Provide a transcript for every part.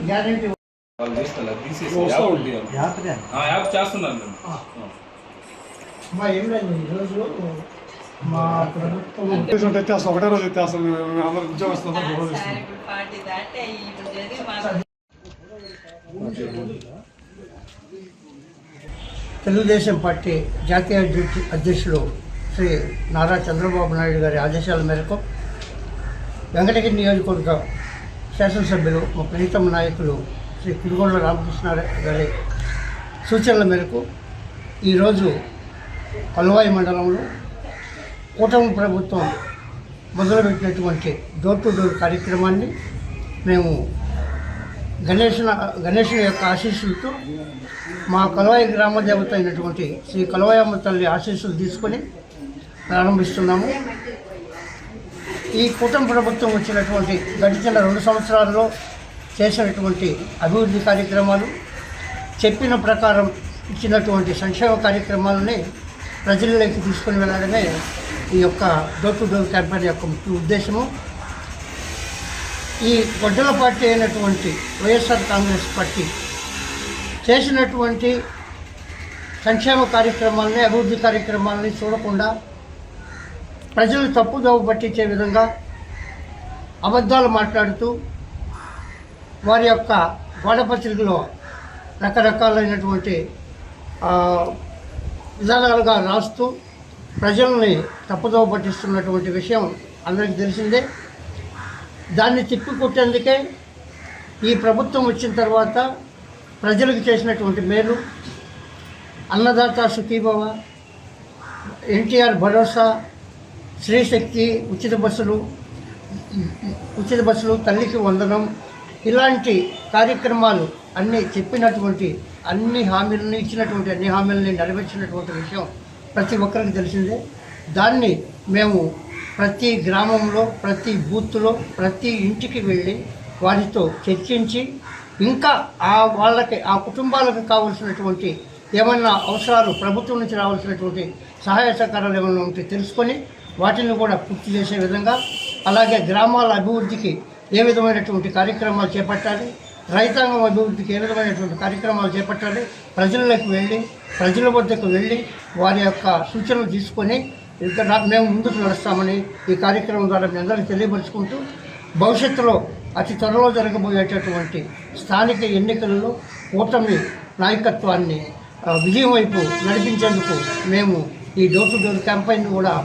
Guarantee ఈరోజు మా ప్రభుత్వం ఎత్తేస్తాం, ఒకటే రోజు ఎత్తేస్తాం. అందరూ ఉద్యోగస్తులు తెలుగుదేశం పార్టీ జాతీయ అధ్యక్షులు శ్రీ నారా చంద్రబాబు నాయుడు గారి ఆదేశాల మేరకు వెంకటగిరి నియోజకవర్గ శాసనసభ్యులు మా ప్రీతమ నాయకులు శ్రీ కురుగొండ్ల రామకృష్ణ గారి సూచనల మేరకు ఈరోజు కలువాయి మండలంలో కూటమి ప్రభుత్వం మొదలుపెట్టినటువంటి డోర్ టు డోర్ కార్యక్రమాన్ని మేము గణేశుని యొక్క ఆశీస్సులతో మా కలువాయి గ్రామ దేవత అయినటువంటి శ్రీ కలువాయమ్మ తల్లి ఆశీస్సులు తీసుకొని ప్రారంభిస్తున్నాము. ఈ కూటమి ప్రభుత్వం వచ్చినటువంటి గడిచిన 2 సంవత్సరాల్లో చేసినటువంటి అభివృద్ధి కార్యక్రమాలు, చెప్పిన ప్రకారం ఇచ్చినటువంటి సంక్షేమ కార్యక్రమాలని ప్రజల్లోకి తీసుకుని వెళ్ళడమే ఈ యొక్క డోర్ టు డోర్ క్యాంపెయిన్ యొక్క ముఖ్య ఉద్దేశము. ఈ గొడ్డల పార్టీ అయినటువంటి వైఎస్ఆర్ కాంగ్రెస్ పార్టీ చేసినటువంటి సంక్షేమ కార్యక్రమాలని, అభివృద్ధి కార్యక్రమాలని చూడకుండా ప్రజలు తప్పుదోవ పట్టించే విధంగా అబద్ధాలు మాట్లాడుతూ వారి యొక్క గోడపత్రికలో రకరకాలైనటువంటి విధానాలుగా రాస్తూ ప్రజల్ని తప్పుదోవ పట్టిస్తున్నటువంటి విషయం అందరికీ తెలిసిందే. దాన్ని తిప్పికొట్టేందుకే ఈ ప్రభుత్వం వచ్చిన తర్వాత ప్రజలకు చేసినటువంటి మేలు, అన్నదాత సుఖీభవ, ఎన్టీఆర్ భరోసా, శ్రీశక్తి ఉచిత బస్సులు, తల్లికి వందనం, ఇలాంటి కార్యక్రమాలు అన్నీ చెప్పినటువంటి అన్ని హామీలను ఇచ్చినటువంటి అన్ని హామీలని నెరవేర్చినటువంటి విషయం ప్రతి ఒక్కరికి తెలిసిందే. దాన్ని మేము ప్రతి గ్రామంలో, ప్రతి బూత్లో, ప్రతి ఇంటికి వెళ్ళి వారితో చర్చించి ఇంకా వాళ్ళకి ఆ కుటుంబాలకు కావాల్సినటువంటి ఏమన్నా అవసరాలు, ప్రభుత్వం నుంచి రావాల్సినటువంటి సహాయ సహకారాలు ఏమైనా ఉంటే తెలుసుకొని వాటిని కూడా పూర్తి చేసే విధంగా, అలాగే గ్రామాల అభివృద్ధికి ఏ విధమైనటువంటి కార్యక్రమాలు చేపట్టాలి, రైతాంగం అభివృద్ధికి ఏ విధమైనటువంటి కార్యక్రమాలు చేపట్టాలి, ప్రజల్లోకి వెళ్ళి ప్రజల వద్దకు వెళ్ళి వారి యొక్క సూచనలు తీసుకొని ఇక్కడ మేము ముందుకు నడుస్తామని ఈ కార్యక్రమం ద్వారా మీ అందరికీ తెలియపరుచుకుంటూ, భవిష్యత్తులో అతి త్వరలో జరగబోయేటటువంటి స్థానిక ఎన్నికలలో కూటమి నాయకత్వాన్ని విజయం వైపు నడిపించేందుకు మేము ఈ డోర్ టు డోర్ క్యాంపెయిన్ కూడా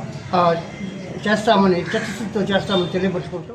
చేస్తామని చిత్తశుద్ధితో చేస్తామని తెలియపరుచుకుంటూ